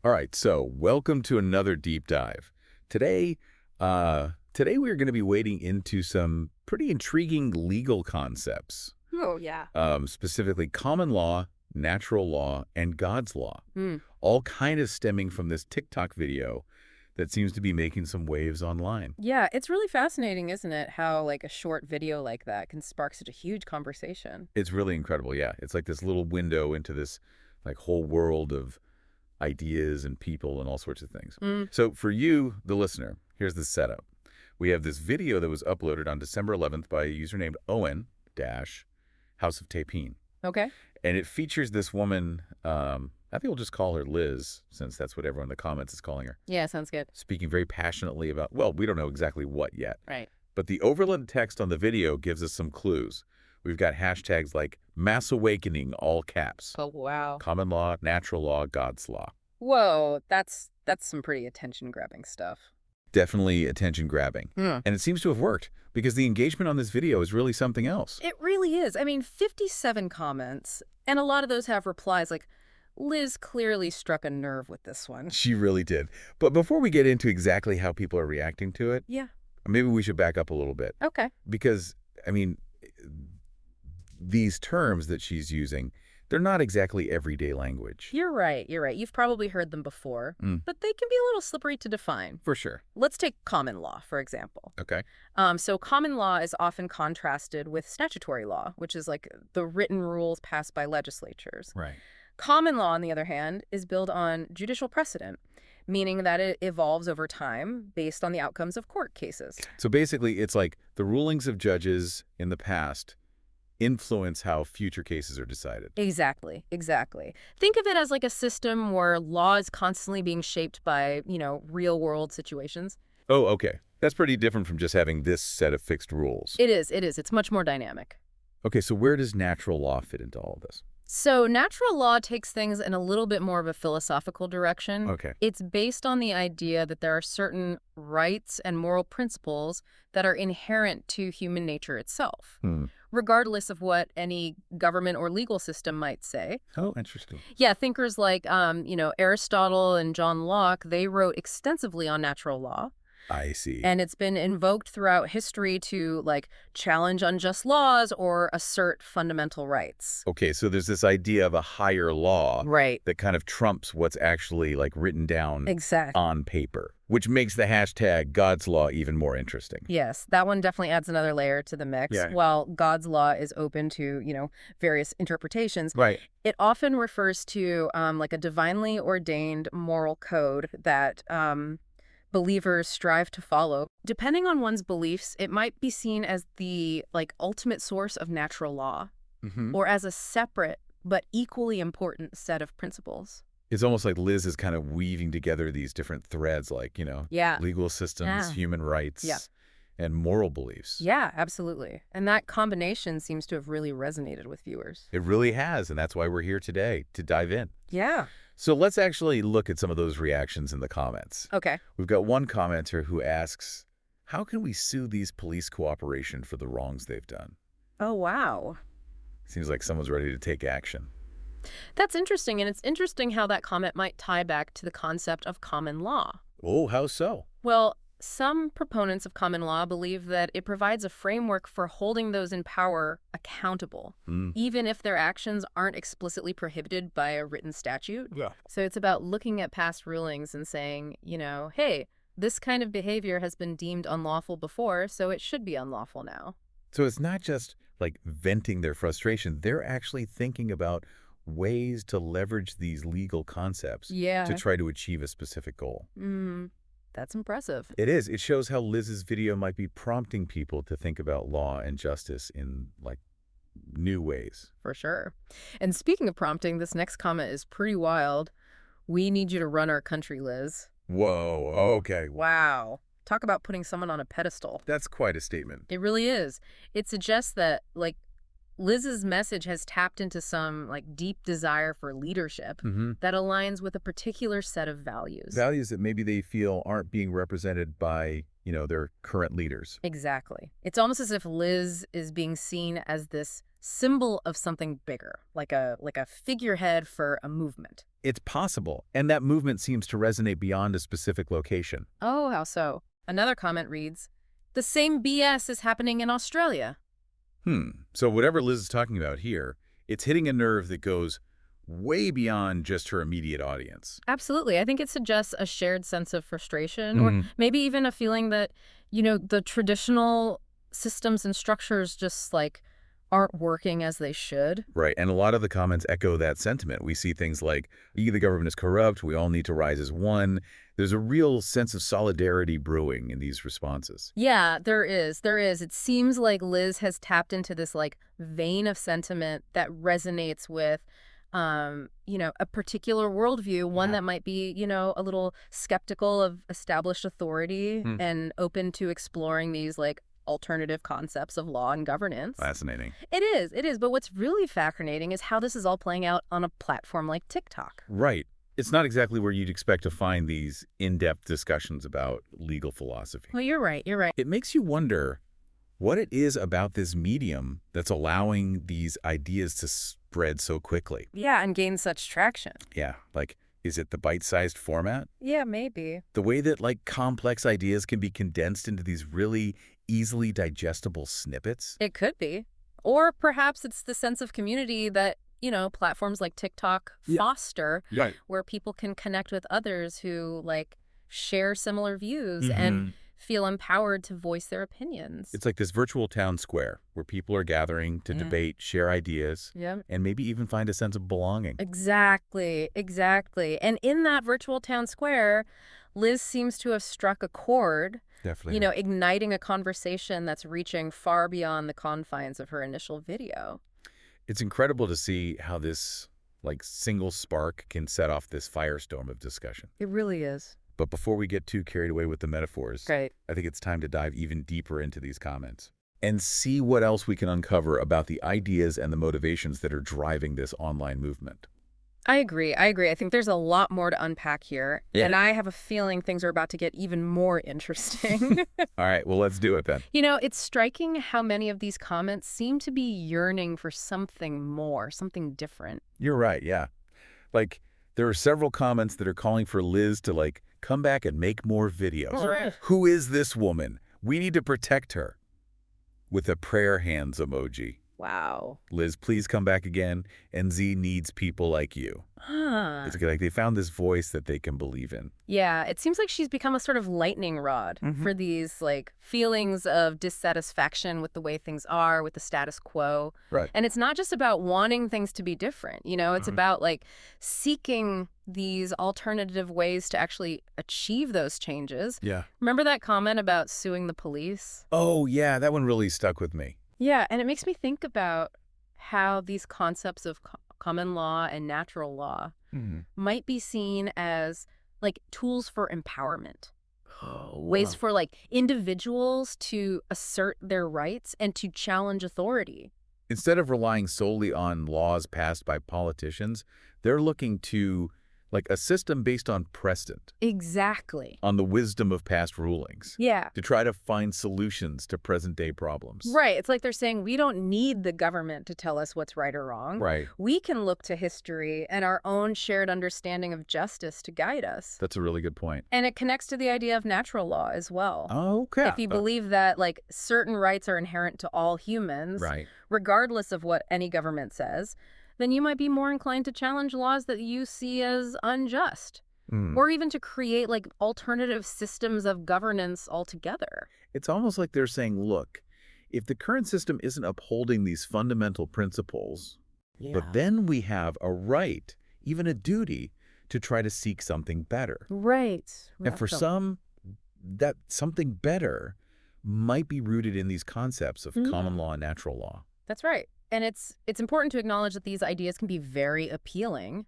All right, so welcome to another deep dive. Today, today we're going to be wading into some pretty intriguing legal concepts, Oh, yeah. specifically common law, natural law, and God's law, Mm. all kind of stemming from this TikTok video that seems to be making some waves online. Yeah, it's really fascinating, isn't it? How like a short video like that can spark such a huge conversation. It's really incredible, yeah. It's like this little window into this like whole world of ideas and people and all sorts of things. Mm. So for you, the listener, here's the setup. We have this video that was uploaded on December 11th by a user named Owen-House of Tapine. Okay. And it features this woman, I think we'll just call her Liz, since that's what everyone in the comments is calling her, Yeah, sounds good. speaking very passionately about, well, we don't know exactly what yet. Right. But the overlaid text on the video gives us some clues. We've got hashtags like mass awakening, all caps, Oh, wow. common law, natural law, God's law. Whoa, that's some pretty attention-grabbing stuff. Definitely attention grabbing. Yeah. And it seems to have worked because the engagement on this video is really something else. It really is. I mean, 57 comments, and a lot of those have replies like, Liz clearly struck a nerve with this one. She really did. But before we get into exactly how people are reacting to it, Yeah. maybe we should back up a little bit. Okay. Because, I mean, these terms that she's using, they're not exactly everyday language. You're right. You're right. You've probably heard them before, but they can be a little slippery to define. For sure. Let's take common law, for example. Okay. So common law is often contrasted with statutory law, which is like the written rules passed by legislatures. Right. Common law, on the other hand, is built on judicial precedent, meaning that it evolves over time based on the outcomes of court cases. So basically, it's like the rulings of judges in the past influence how future cases are decided. Exactly, exactly. Think of it as like a system where law is constantly being shaped by, real-world situations. Oh, okay. That's pretty different from just having this set of fixed rules. It is. It's much more dynamic. Okay, so where does natural law fit into all of this? So natural law takes things in a little bit more of a philosophical direction. Okay. It's based on the idea that there are certain rights and moral principles that are inherent to human nature itself, regardless of what any government or legal system might say. Oh, interesting. Yeah, thinkers like, Aristotle and John Locke, they wrote extensively on natural law. I see. And it's been invoked throughout history to, like, challenge unjust laws or assert fundamental rights. Okay, so there's this idea of a higher law Right. that kind of trumps what's actually like written down Exactly. on paper, which makes the hashtag God's law even more interesting. Yes, that one definitely adds another layer to the mix. Yeah. While God's law is open to, various interpretations, Right. it often refers to like a divinely ordained moral code that believers strive to follow. Depending on one's beliefs, it might be seen as the ultimate source of natural law or as a separate but equally important set of principles. It's almost like Liz is kind of weaving together these different threads, like, Yeah. legal systems, Yeah. human rights, Yeah. and moral beliefs. Yeah, absolutely. And that combination seems to have really resonated with viewers. It really has, and that's why we're here today, to dive in. Yeah. So let's actually look at some of those reactions in the comments. Okay. We've got one commenter who asks, how can we sue these police cooperation for the wrongs they've done? Oh, wow. Seems like someone's ready to take action. That's interesting, and it's interesting how that comment might tie back to the concept of common law. Oh, how so? Well, some proponents of common law believe that it provides a framework for holding those in power accountable, even if their actions aren't explicitly prohibited by a written statute. Yeah. So it's about looking at past rulings and saying, hey, this kind of behavior has been deemed unlawful before, so it should be unlawful now. So it's not just like venting their frustration. They're actually thinking about ways to leverage these legal concepts to try to achieve a specific goal. That's impressive. It is. It shows how Liz's video might be prompting people to think about law and justice in new ways. For sure. And speaking of prompting, this next comment is pretty wild. We need you to run our country, Liz. Whoa. Okay. Wow. Talk about putting someone on a pedestal. That's quite a statement. It really is. It suggests that, Liz's message has tapped into some, deep desire for leadership that aligns with a particular set of values. Values that maybe they feel aren't being represented by, their current leaders. Exactly. It's almost as if Liz is being seen as this symbol of something bigger, like a figurehead for a movement. It's possible, and that movement seems to resonate beyond a specific location. Oh, how so? Another comment reads, "The same BS is happening in Australia." So whatever Liz is talking about here, it's hitting a nerve that goes way beyond just her immediate audience. Absolutely. I think it suggests a shared sense of frustration, or maybe even a feeling that, the traditional systems and structures just like aren't working as they should. Right, and a lot of the comments echo that sentiment. We see things like, the government is corrupt, we all need to rise as one. There's a real sense of solidarity brewing in these responses. Yeah, there is. There is. It seems like Liz has tapped into this like vein of sentiment that resonates with a particular worldview, one that might be, a little skeptical of established authority and open to exploring these like alternative concepts of law and governance. Fascinating. It is. But what's really fascinating is how this is all playing out on a platform like TikTok. Right. It's not exactly where you'd expect to find these in-depth discussions about legal philosophy. Well, you're right. You're right. It makes you wonder what it is about this medium that's allowing these ideas to spread so quickly. Yeah, and gain such traction. Yeah, like, is it the bite-sized format? Yeah, maybe. The way that, like, complex ideas can be condensed into these really easily digestible snippets? It could be. Or perhaps it's the sense of community that, platforms like TikTok foster, where people can connect with others who, like, share similar views and feel empowered to voice their opinions. It's like this virtual town square where people are gathering to debate, share ideas, and maybe even find a sense of belonging. Exactly. And in that virtual town square, Liz seems to have struck a chord, Definitely. Igniting a conversation that's reaching far beyond the confines of her initial video. It's incredible to see how this, like, single spark can set off this firestorm of discussion. It really is. But before we get too carried away with the metaphors, Great. I think it's time to dive even deeper into these comments and see what else we can uncover about the ideas and the motivations that are driving this online movement. I agree. I think there's a lot more to unpack here, and I have a feeling things are about to get even more interesting. All right, well, let's do it then. It's striking how many of these comments seem to be yearning for something more, something different. You're right, yeah. Like, there are several comments that are calling for Liz to, like, come back and make more videos. Right. Who is this woman? We need to protect her. With a prayer hands emoji. Wow. Liz, please come back again. NZ needs people like you. It's like they found this voice that they can believe in. Yeah, it seems like she's become a sort of lightning rod for these like feelings of dissatisfaction with the way things are, with the status quo. Right. And it's not just about wanting things to be different, it's about like seeking these alternative ways to actually achieve those changes. Yeah. Remember that comment about suing the police? Oh, yeah, that one really stuck with me. Yeah, and it makes me think about how these concepts of common law and natural law might be seen as like tools for empowerment. Oh, Ways for like individuals to assert their rights and to challenge authority. Instead of relying solely on laws passed by politicians, they're looking to, like, a system based on precedent. Exactly. On the wisdom of past rulings. Yeah. To try to find solutions to present-day problems. Right. It's like they're saying we don't need the government to tell us what's right or wrong. Right. We can look to history and our own shared understanding of justice to guide us. That's a really good point. And it connects to the idea of natural law as well. Okay. If you believe that, like, certain rights are inherent to all humans, right, regardless of what any government says, then you might be more inclined to challenge laws that you see as unjust, or even to create like alternative systems of governance altogether. It's almost like they're saying, look, if the current system isn't upholding these fundamental principles, but then we have a right, even a duty, to try to seek something better. Right. And for some, that something better might be rooted in these concepts of common law and natural law. That's right. And it's important to acknowledge that these ideas can be very appealing,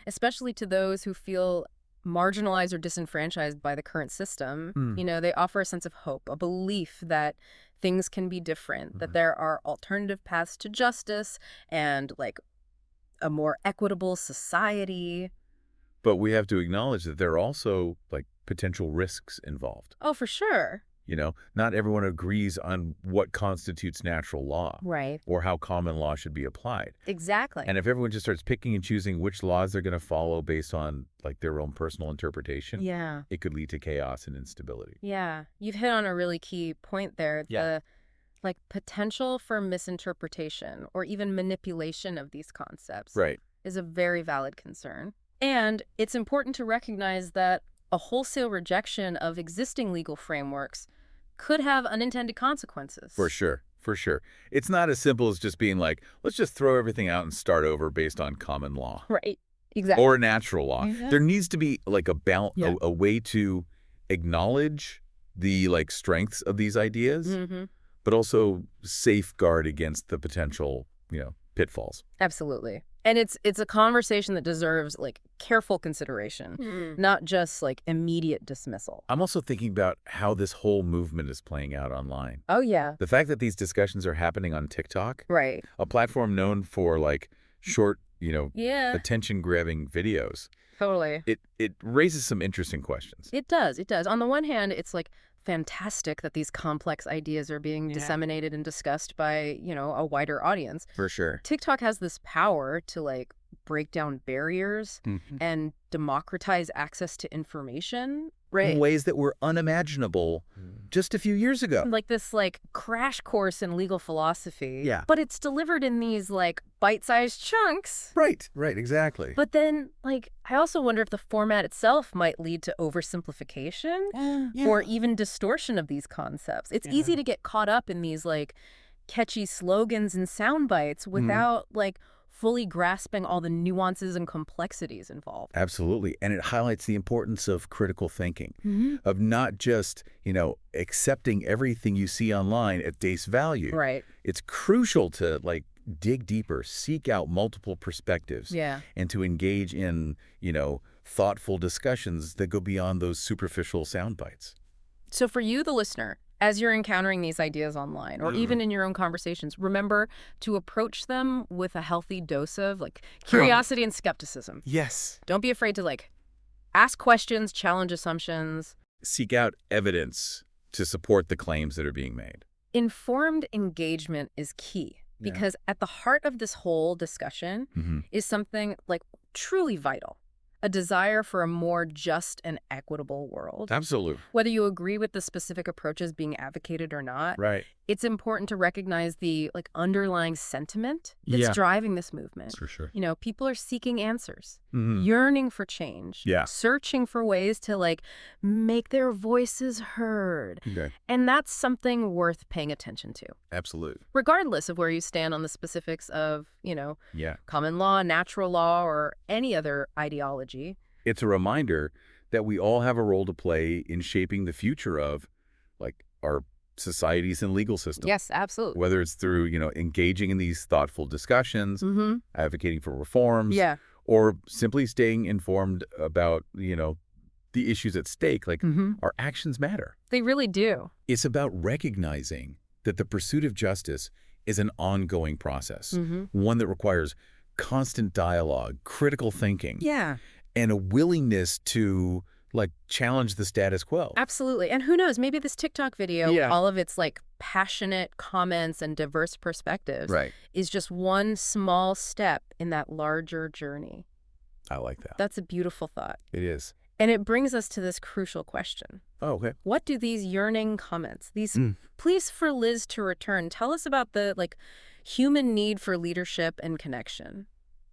especially to those who feel marginalized or disenfranchised by the current system. They offer a sense of hope, a belief that things can be different, that there are alternative paths to justice and like a more equitable society. But we have to acknowledge that there are also like potential risks involved. Oh, for sure. Not everyone agrees on what constitutes natural law Right. or how common law should be applied. Exactly. And if everyone just starts picking and choosing which laws they're going to follow based on like their own personal interpretation, Yeah. it could lead to chaos and instability. Yeah. You've hit on a really key point there. Yeah. The potential for misinterpretation or even manipulation of these concepts Right. is a very valid concern. And it's important to recognize that a wholesale rejection of existing legal frameworks could have unintended consequences. For sure. For sure. It's not as simple as just being like, let's just throw everything out and start over based on common law. Right. Exactly. Or natural law. Yeah. There needs to be like Yeah. a way to acknowledge the like strengths of these ideas, Mm-hmm. but also safeguard against the potential, pitfalls. Absolutely. And it's a conversation that deserves careful consideration, not just immediate dismissal. I'm also thinking about how this whole movement is playing out online. Oh, yeah. The fact that these discussions are happening on TikTok, Right. a platform known for short, Yeah. attention-grabbing videos, Totally. it raises some interesting questions. It does. It does. On the one hand, it's fantastic that these complex ideas are being disseminated and discussed by, a wider audience. For sure. TikTok has this power to break down barriers and democratize access to information. Right. In ways that were unimaginable just a few years ago. This crash course in legal philosophy. Yeah. But it's delivered in these bite-sized chunks. Right, exactly. But then I also wonder if the format itself might lead to oversimplification or even distortion of these concepts. It's easy to get caught up in these catchy slogans and sound bites without fully grasping all the nuances and complexities involved. Absolutely. And it highlights the importance of critical thinking, of not just, accepting everything you see online at face value. Right. It's crucial to dig deeper, seek out multiple perspectives, and to engage in, thoughtful discussions that go beyond those superficial sound bites. So for you, the listener, as you're encountering these ideas online or even in your own conversations, remember to approach them with a healthy dose of curiosity and skepticism. Yes. Don't be afraid to ask questions, challenge assumptions. Seek out evidence to support the claims that are being made. Informed engagement is key because at the heart of this whole discussion is something truly vital. A desire for a more just and equitable world. Absolutely. Whether you agree with the specific approaches being advocated or not, Right. it's important to recognize the underlying sentiment that's driving this movement. For sure. People are seeking answers, yearning for change, searching for ways to make their voices heard. Okay. And that's something worth paying attention to. Absolutely. Regardless of where you stand on the specifics of, common law, natural law, or any other ideology. It's a reminder that we all have a role to play in shaping the future of our societies and legal systems. Yes, absolutely. Whether it's through, engaging in these thoughtful discussions, advocating for reforms, or simply staying informed about, the issues at stake, our actions matter. They really do. It's about recognizing that the pursuit of justice is an ongoing process, one that requires constant dialogue, critical thinking, and a willingness to challenge the status quo. Absolutely. And who knows, maybe this TikTok video, all of its passionate comments and diverse perspectives is just one small step in that larger journey. I like that. That's a beautiful thought. It is. And it brings us to this crucial question. Oh, okay. What do these yearning comments, these pleas for Liz to return, tell us about the human need for leadership and connection?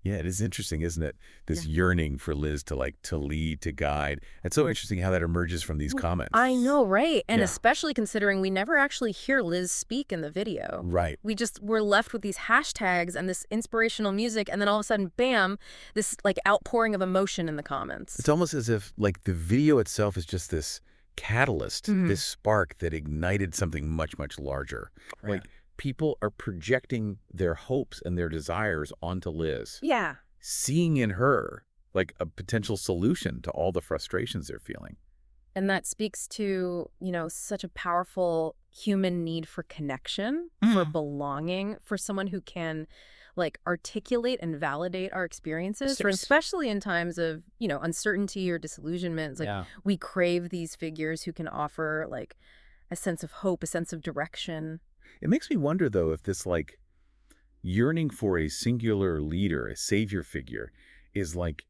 Yeah, it is interesting, isn't it? This yearning for Liz to lead, to guide. It's so interesting how that emerges from these comments. I know, right? And especially considering we never actually hear Liz speak in the video. Right. We're left with these hashtags and this inspirational music, and then all of a sudden, bam, this outpouring of emotion in the comments. It's almost as if the video itself is just this catalyst, this spark that ignited something much, much larger. Right. People are projecting their hopes and their desires onto Liz. Yeah. Seeing in her a potential solution to all the frustrations they're feeling. And that speaks to, such a powerful human need for connection, for belonging, for someone who can articulate and validate our experiences, especially in times of, uncertainty or disillusionment. We crave these figures who can offer a sense of hope, a sense of direction. It makes me wonder, though, if this, like, yearning for a singular leader, a savior figure, is, like,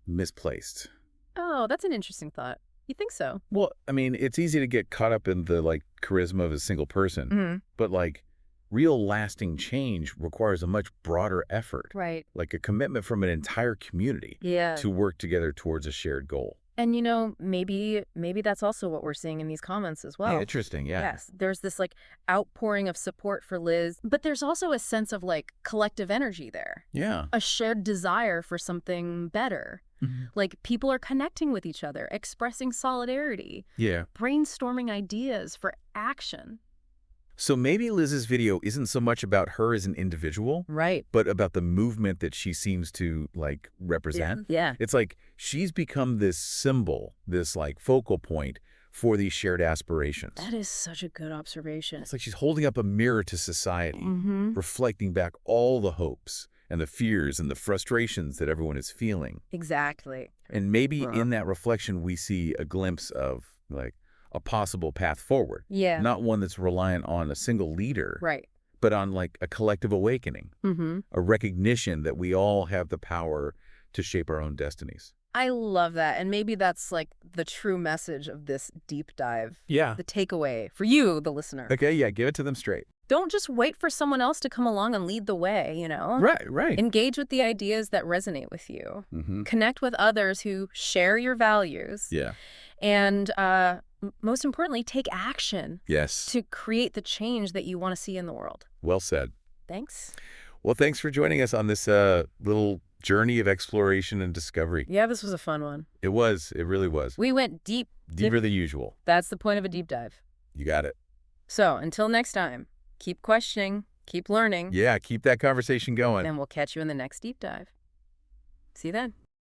misplaced. Oh, that's an interesting thought. You think so? Well, I mean, it's easy to get caught up in the, like, charisma of a single person. Mm-hmm. But, like, real lasting change requires a much broader effort. Right. Like a commitment from an entire community Yeah. to work together towards a shared goal. And, maybe that's also what we're seeing in these comments as well. Hey, interesting, yeah. Yes, there's this like outpouring of support for Liz, but there's also a sense of like collective energy there. Yeah. A shared desire for something better. Mm-hmm. Like people are connecting with each other, expressing solidarity, Yeah. brainstorming ideas for action. So maybe Liz's video isn't so much about her as an individual, Right. but about the movement that she seems to, like, represent. Yeah. It's like she's become this symbol, this, like, focal point for these shared aspirations. That is such a good observation. It's like she's holding up a mirror to society, Mm-hmm. reflecting back all the hopes and the fears and the frustrations that everyone is feeling. Exactly. And maybe in that reflection, we see a glimpse of, like, a possible path forward. Yeah. Not one that's reliant on a single leader, Right. but on, like, a collective awakening, Mm-hmm. a recognition that we all have the power to shape our own destinies. I love that. And maybe that's like the true message of this deep dive. Yeah. The takeaway for you, the listener. Okay, yeah, give it to them straight. Don't just wait for someone else to come along and lead the way, Right. Engage with the ideas that resonate with you. Mm-hmm. Connect with others who share your values. Yeah. And most importantly, take action Yes. to create the change that you want to see in the world. Well said. Thanks. Well, thanks for joining us on this little journey of exploration and discovery. Yeah, this was a fun one. It was. It really was. We went deep. Deeper than usual. That's the point of a deep dive. You got it. So until next time, keep questioning, keep learning, Yeah, keep that conversation going. and we'll catch you in the next deep dive. See you then.